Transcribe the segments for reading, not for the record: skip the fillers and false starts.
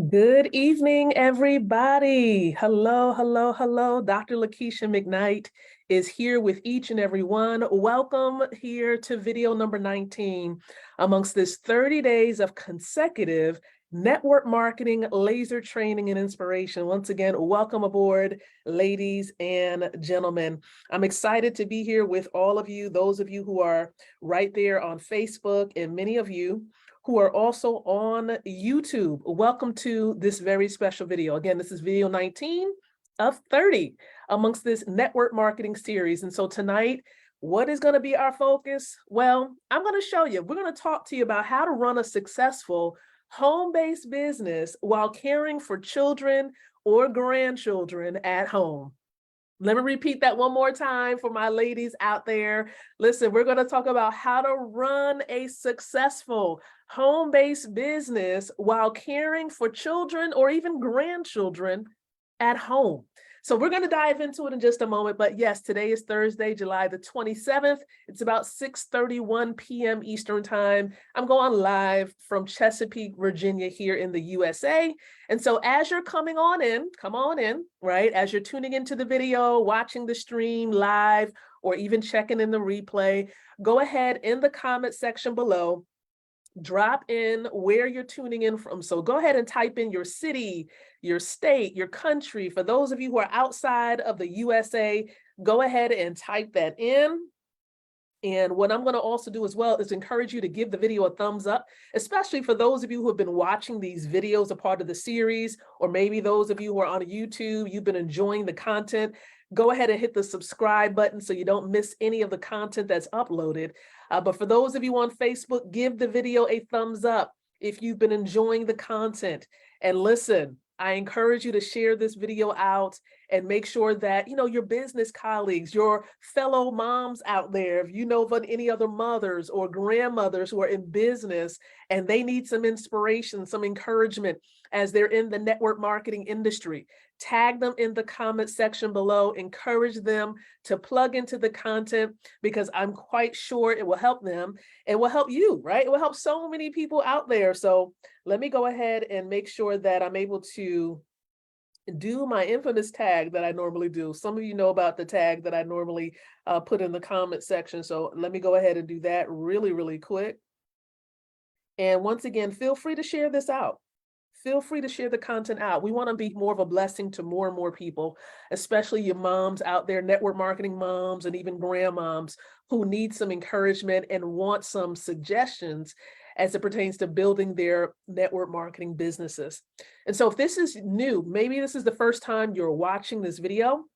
Good evening, everybody. Hello, hello, hello. Dr. Lakeisha McKnight is here with each and every one. Welcome here to video number 19 amongst this 30 days of consecutive network marketing, laser training, and inspiration. Once again, welcome aboard, ladies and gentlemen. I'm excited to be here with all of you, those of you who are right there on Facebook, and many of you who are also on YouTube. Welcome to this very special video. Again, this is video 19 of 30 amongst this network marketing series. And so tonight, what is going to be our focus? Well, I'm going to show you. We're going to talk to you about how to run a successful home-based business while caring for children or grandchildren at home. Let me repeat that one more time for my ladies out there. Listen, we're going to talk about how to run a successful home-based business while caring for children or even grandchildren at home. So we're going to dive into it in just a moment. But yes, today is Thursday, July the 27th. It's about 6:31 p.m. Eastern time. I'm going live from Chesapeake, Virginia here in the USA. And so as you're coming on in, come on in, right? As you're tuning into the video, watching the stream live, or even checking in the replay, go ahead in the comment section below. Drop in where you're tuning in from. So go ahead and type in your city, your state, your country. For those of you who are outside of the USA, go ahead and type that in. And what I'm going to also do as well is encourage you to give the video a thumbs up, especially for those of you who have been watching these videos, a part of the series, or maybe those of you who are on YouTube, you've been enjoying the content. Go ahead and hit the subscribe button so you don't miss any of the content that's uploaded. But for those of you on Facebook, give the video a thumbs up if you've been enjoying the content. And listen, I encourage you to share this video out and make sure that, your business colleagues, your fellow moms out there, if you know of any other mothers or grandmothers who are in business and they need some inspiration, some encouragement as they're in the network marketing industry, tag them in the comment section below, encourage them to plug into the content, because I'm quite sure it will help them. It will help you, right? It will help so many people out there. So let me go ahead and make sure that I'm able to do my infamous tag that I normally do. Some of you know about the tag that I normally put in the comment section. So let me go ahead and do that really, really quick. And once again, feel free to share this out. Feel free to share the content out. We want to be more of a blessing to more and more people, especially your moms out there, network marketing moms, and even grandmoms who need some encouragement and want some suggestions as it pertains to building their network marketing businesses. And so if this is new, maybe this is the first time you're watching this video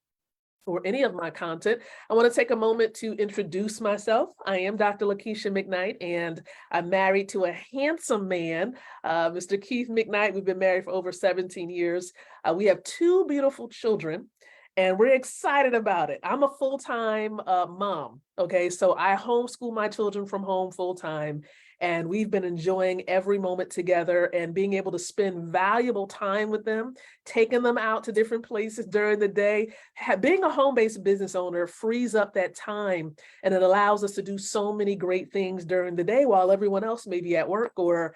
or any of my content, I want to take a moment to introduce myself. I am Dr. Lakeisha McKnight, and I'm married to a handsome man, Mr. Keith McKnight. We've been married for over 17 years. We have two beautiful children, and we're excited about it. I'm a full-time mom, okay? So I homeschool my children from home full-time, and we've been enjoying every moment together and being able to spend valuable time with them, taking them out to different places during the day. Being a home-based business owner frees up that time, and it allows us to do so many great things during the day while everyone else may be at work or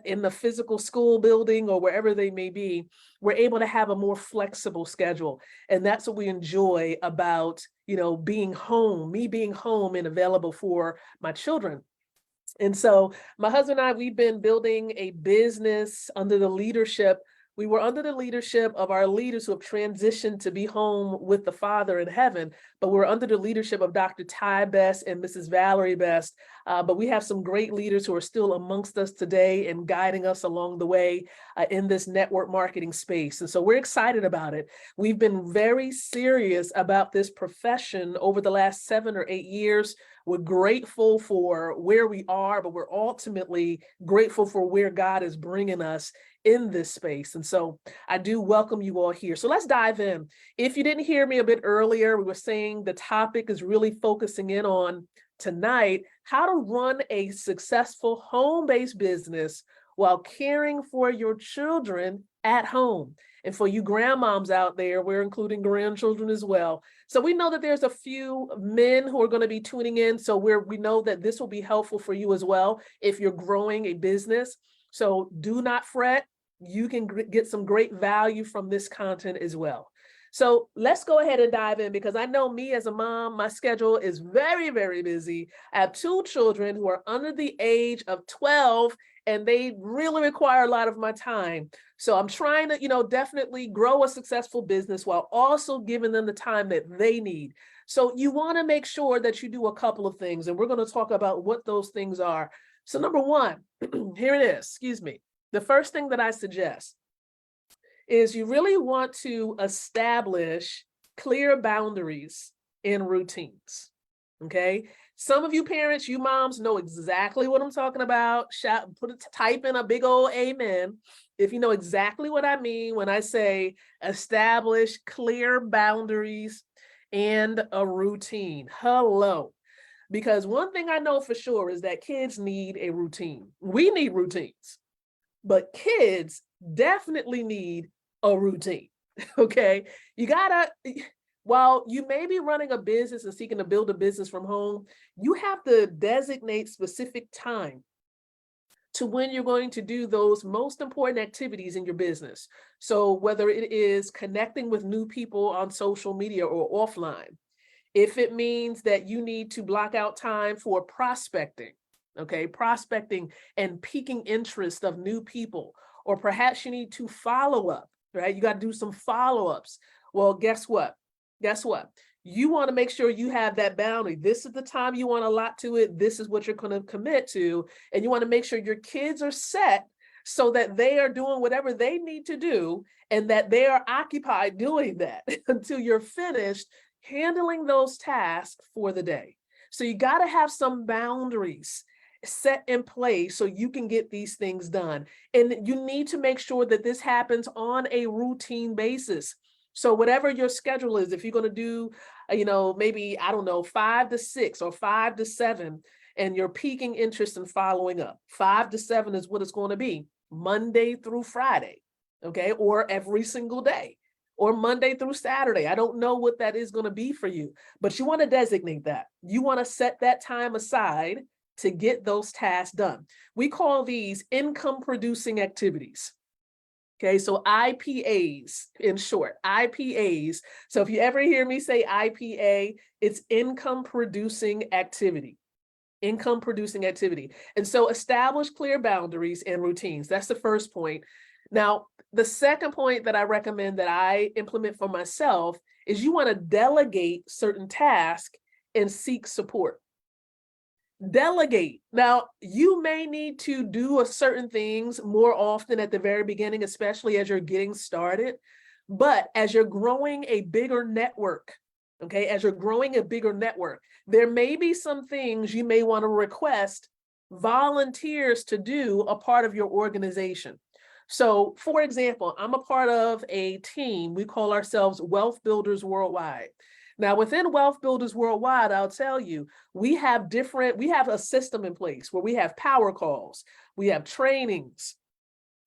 in the physical school building or wherever they may be. We're able to have a more flexible schedule. And that's what we enjoy about, being home, me being home and available for my children. And so my husband and I, we've been building a business under the leadership. We were under the leadership of our leaders who have transitioned to be home with the Father in heaven, but we're under the leadership of Dr. Ty Best and Mrs. Valerie Best. But we have some great leaders who are still amongst us today and guiding us along the way in this network marketing space. And so we're excited about it. We've been very serious about this profession over the last 7 or 8 years. We're grateful for where we are, but we're ultimately grateful for where God is bringing us in this space. And so I do welcome you all here. So let's dive in. If you didn't hear me a bit earlier, we were saying the topic is really focusing in on tonight, how to run a successful home-based business while caring for your children at home. And for you grandmoms out there, we're including grandchildren as well. So we know that there's a few men who are going to be tuning in. So we know that this will be helpful for you as well if you're growing a business. So do not fret. you can get some great value from this content as well. So let's go ahead and dive in, because I know me as a mom, my schedule is very, very busy. I have 2 children who are under the age of 12, and they really require a lot of my time. So I'm trying to, definitely grow a successful business while also giving them the time that they need. So you want to make sure that you do a couple of things, and we're going to talk about what those things are. So number one, here it is, excuse me. The first thing that I suggest is you really want to establish clear boundaries and routines, okay? Some of you parents, you moms know exactly what I'm talking about. Type in a big old amen if you know exactly what I mean when I say establish clear boundaries and a routine. Hello. Because one thing I know for sure is that kids need a routine. We need routines, but kids definitely need a routine, okay? While you may be running a business and seeking to build a business from home, you have to designate specific time to when you're going to do those most important activities in your business. So whether it is connecting with new people on social media or offline, if it means that you need to block out time for prospecting, okay, prospecting and piquing interest of new people, or perhaps you need to follow up, right? You got to do some follow-ups. Well, guess what? You want to make sure you have that boundary. This is the time you want to allot to it. This is what you're going to commit to. And you want to make sure your kids are set so that they are doing whatever they need to do and that they are occupied doing that until you're finished handling those tasks for the day. So you got to have some boundaries set in place so you can get these things done. And you need to make sure that this happens on a routine basis. So whatever your schedule is, if you're going to do, maybe, 5 to 6 or 5 to 7, and you're piquing interest in following up, 5 to 7 is what it's going to be, Monday through Friday, okay, or every single day, or Monday through Saturday. I don't know what that is going to be for you, but you want to designate that. You want to set that time aside to get those tasks done. We call these income producing activities. Okay, so IPAs in short, IPAs. So if you ever hear me say IPA, it's income producing activity. Income producing activity. And so establish clear boundaries and routines. That's the first point. Now, the second point that I recommend that I implement for myself is you want to delegate certain tasks and seek support. Delegate. Now, you may need to do certain things more often at the very beginning, especially as you're getting started. But as you're growing a bigger network, okay, there may be some things you may want to request volunteers to do a part of your organization. So, for example, I'm a part of a team. We call ourselves Wealth Builders Worldwide. Now, within Wealth Builders Worldwide, I'll tell you, we have a system in place where we have power calls, we have trainings,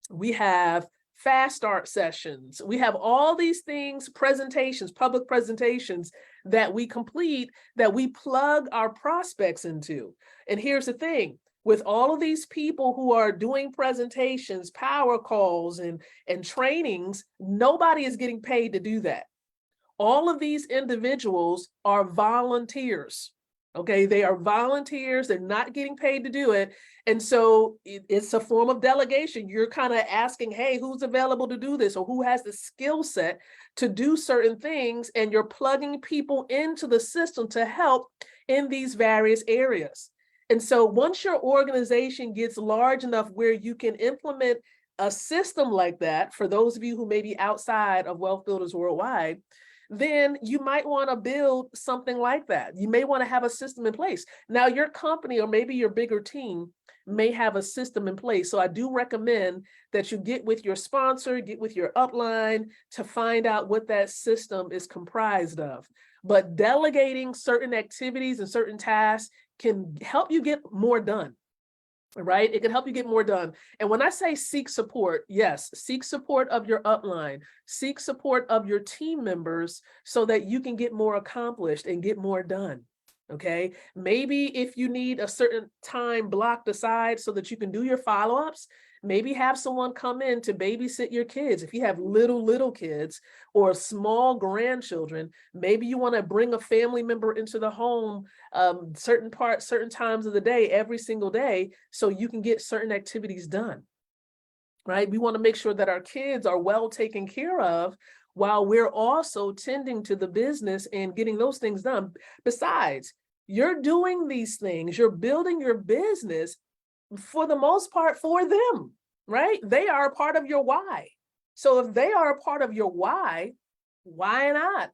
we have fast start sessions, we have all these things, presentations, public presentations that we complete, that we plug our prospects into. And here's the thing, with all of these people who are doing presentations, power calls, and trainings, nobody is getting paid to do that. All of these individuals are volunteers, okay? They are volunteers, they're not getting paid to do it. And so it's a form of delegation. You're kind of asking, hey, who's available to do this? Or who has the skill set to do certain things? And you're plugging people into the system to help in these various areas. And so once your organization gets large enough where you can implement a system like that, for those of you who may be outside of Wealth Builders Worldwide, then you might want to build something like that. You may want to have a system in place. Now, your company or maybe your bigger team may have a system in place. So I do recommend that you get with your sponsor, get with your upline to find out what that system is comprised of. But delegating certain activities and certain tasks can help you get more done. Right? It can help you get more done. And when I say seek support, yes, seek support of your upline, seek support of your team members so that you can get more accomplished and get more done. Okay, maybe if you need a certain time blocked aside so that you can do your follow-ups, maybe have someone come in to babysit your kids. If you have little kids or small grandchildren, maybe you want to bring a family member into the home certain times of the day, every single day, so you can get certain activities done, right? We want to make sure that our kids are well taken care of while we're also tending to the business and getting those things done. Besides, you're doing these things, you're building your business for the most part for them, right? They are a part of your why. So if they are a part of your why not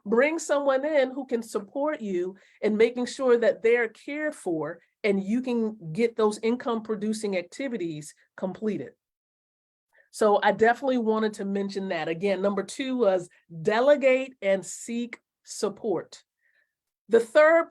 bring someone in who can support you in making sure that they're cared for and you can get those income producing activities completed. So I definitely wanted to mention that. Again, number 2 was delegate and seek support. The third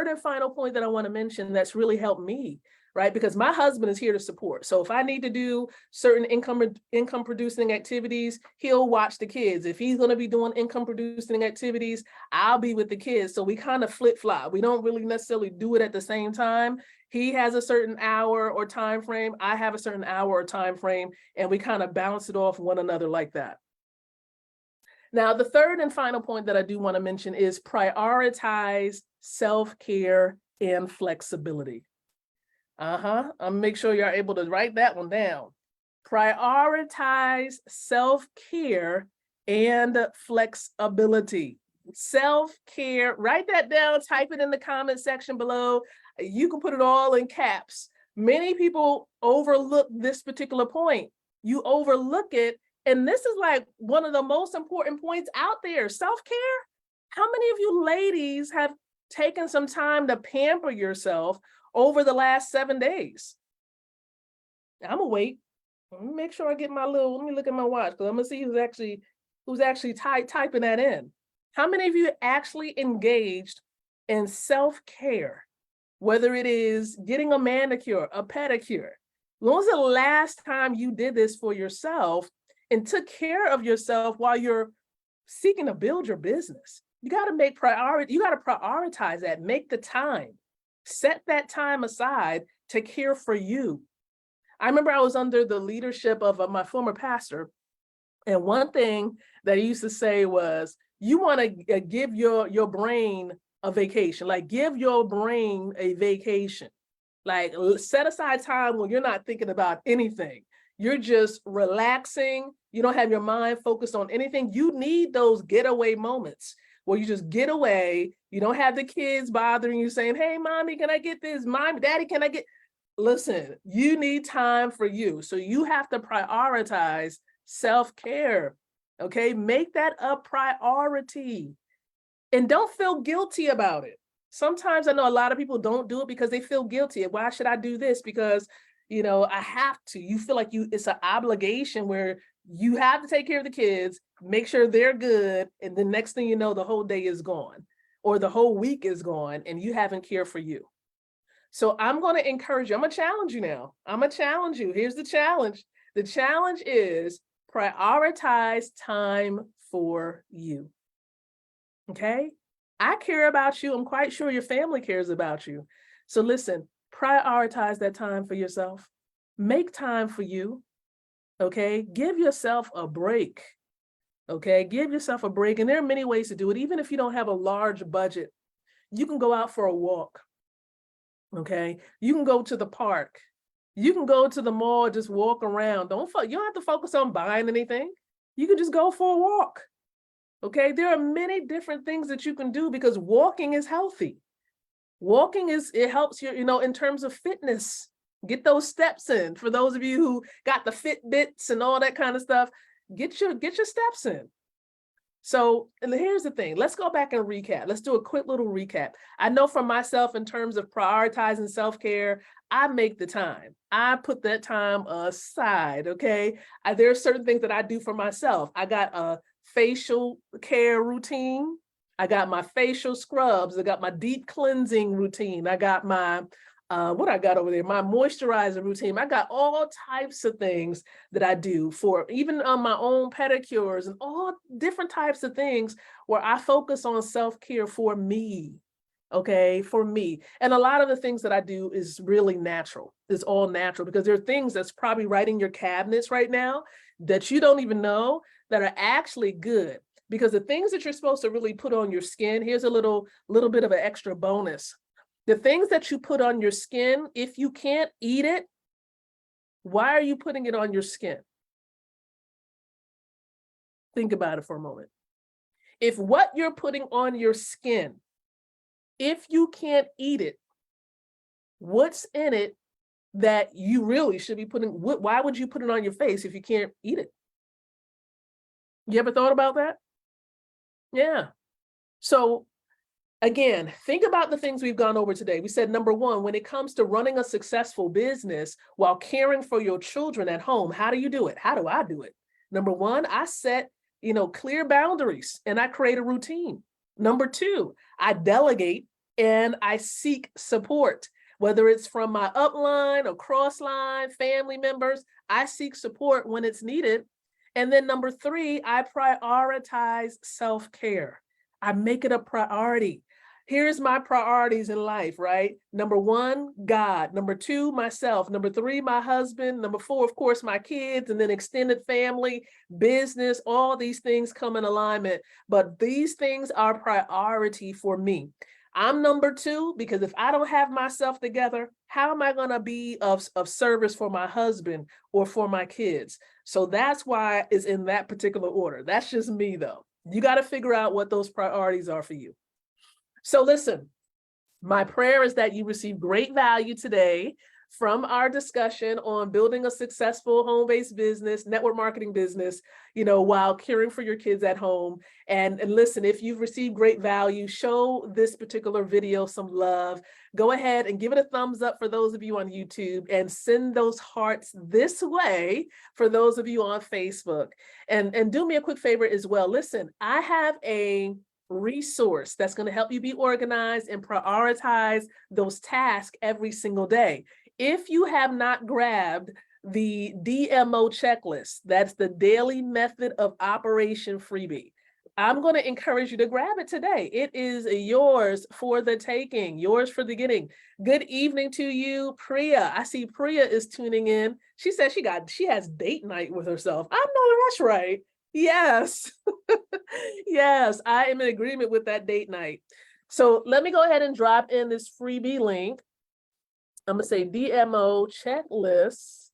and final point that I want to mention that's really helped me, right? Because my husband is here to support. So if I need to do certain income producing activities, he'll watch the kids. If he's going to be doing income producing activities, I'll be with the kids. So we kind of flip flop. We don't really necessarily do it at the same time. He has a certain hour or time frame. I have a certain hour or time frame, and we kind of bounce it off one another like that. Now, the third and final point that I do want to mention is prioritize self-care and flexibility. I'll make sure you're able to write that one down. Prioritize self-care and flexibility. Self-care, write that down, type it in the comment section below. You can put it all in caps. Many people overlook this particular point. You overlook it. And this is like one of the most important points out there, self-care. How many of you ladies have taken some time to pamper yourself over the last 7 days? I'm gonna wait. Let me make sure I get let me look at my watch because I'm gonna see who's actually typing that in. How many of you actually engaged in self-care, whether it is getting a manicure, a pedicure? When was the last time you did this for yourself and took care of yourself while you're seeking to build your business? You got to make priority. You got to prioritize that. Make the time. Set that time aside to care for you. I remember I was under the leadership of my former pastor, and one thing that he used to say was, you want to give your brain a vacation. Like, give your brain a vacation. Like, set aside time when you're not thinking about anything. You're just relaxing. You don't have your mind focused on anything. You need those getaway moments where you just get away. You don't have the kids bothering you saying, hey, mommy, can I get this? Mommy, daddy, can I get? Listen, you need time for you. So you have to prioritize self-care. Okay, make that a priority. And don't feel guilty about it. Sometimes I know a lot of people don't do it because they feel guilty. Why should I do this? Because, I have to. You feel like it's an obligation where you have to take care of the kids, make sure they're good, and the next thing you know, the whole day is gone or the whole week is gone and you haven't cared for you. So I'm going to encourage you. I'm going to challenge you now. I'm going to challenge you. Here's the challenge. The challenge is prioritize time for you. Okay? I care about you. I'm quite sure your family cares about you. So listen, prioritize that time for yourself. Make time for you. Okay? Give yourself a break. Okay? Give yourself a break. And there are many ways to do it. Even if you don't have a large budget, you can go out for a walk. Okay? You can go to the park. You can go to the mall, just walk around. You don't have to focus on buying anything. You can just go for a walk. Okay, there are many different things that you can do because walking is healthy. It helps you, in terms of fitness. Get those steps in. For those of you who got the Fitbits and all that kind of stuff, get your steps in. So, and here's the thing. Let's go back and recap. Let's do a quick little recap. I know for myself, in terms of prioritizing self-care, I make the time. I put that time aside, okay? There are certain things that I do for myself. I got a facial care routine. I got my facial scrubs. I got my deep cleansing routine. I got my, what I got over there, my moisturizer routine. I got all types of things that I do for even my own pedicures and all different types of things where I focus on self-care for me. okay, for me. And a lot of the things that I do is really natural. It's all natural because there are things that's probably right in your cabinets right now that you don't even know that are actually good. Because the things that you're supposed to really put on your skin, here's a little bit of an extra bonus. The things that you put on your skin, if you can't eat it, why are you putting it on your skin? Think about it for a moment. If what you're putting on your skin, if you can't eat it, what's in it that you really should be putting? Why would you put it on your face if you can't eat it? You ever thought about that? Yeah. So again, think about the things we've gone over today. We said, number one, when it comes to running a successful business while caring for your children at home, how do you do it? How do I do it? Number one, I set, clear boundaries and I create a routine. Number two, I delegate and I seek support, whether it's from my upline or crossline family members. I seek support when it's needed. And then number three, I prioritize self-care. I make it a priority. Here's my priorities in life, right? Number one, God. Number two, myself. Number three, my husband. Number four, of course, my kids, and then extended family, business, all these things come in alignment. But these things are priority for me. I'm number two because if I don't have myself together, how am I going to be of service for my husband or for my kids? So that's why it's in that particular order. That's just me, though. You got to figure out what those priorities are for you. So listen, my prayer is that you receive great value today from our discussion on building a successful home-based business, network marketing business, while caring for your kids at home. And listen, if you've received great value, show this particular video some love. Go ahead and give it a thumbs up for those of you on YouTube and send those hearts this way for those of you on Facebook. And do me a quick favor as well. Listen, I have a resource that's going to help you be organized and prioritize those tasks every single day. If you have not grabbed the DMO checklist, that's the daily method of operation freebie, I'm going to encourage you to grab it today. It is yours for the taking, yours for the getting. Good evening to you, Priya. I see Priya is tuning in. She says she has date night with herself. I know that's right. Yes. Yes, I am in agreement with that date night. So let me go ahead and drop in this freebie link. I'm going to say DMO checklist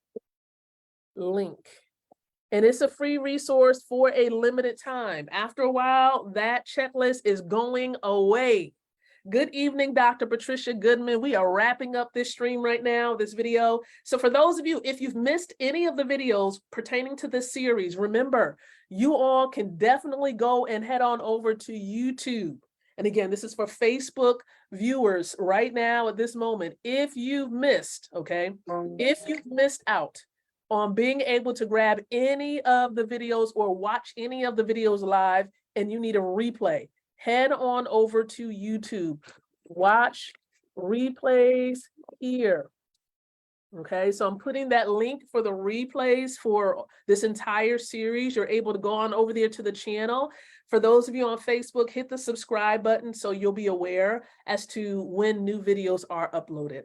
link. And it's a free resource for a limited time. After a while, that checklist is going away. Good evening, Dr. Patricia Goodman. We are wrapping up this stream right now, this video. So for those of you, if you've missed any of the videos pertaining to this series, remember, you all can definitely go and head on over to YouTube. And again, this is for Facebook viewers right now at this moment. If you've missed, okay, if you've missed out on being able to grab any of the videos or watch any of the videos live and you need a replay, head on over to YouTube. Watch replays here. Okay, so I'm putting that link for the replays for this entire series. You're able to go on over there to the channel. For those of you on Facebook, hit the subscribe button so you'll be aware as to when new videos are uploaded.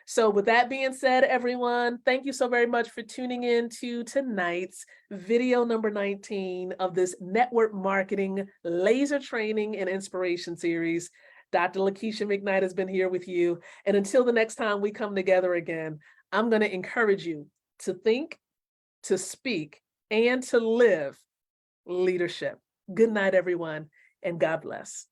So with that being said, everyone, thank you so very much for tuning in to tonight's video number 19 of this network marketing laser training and inspiration series. Dr. Lakeisha McKnight has been here with you. And until the next time we come together again, I'm going to encourage you to think, to speak, and to live leadership. Good night, everyone, and God bless.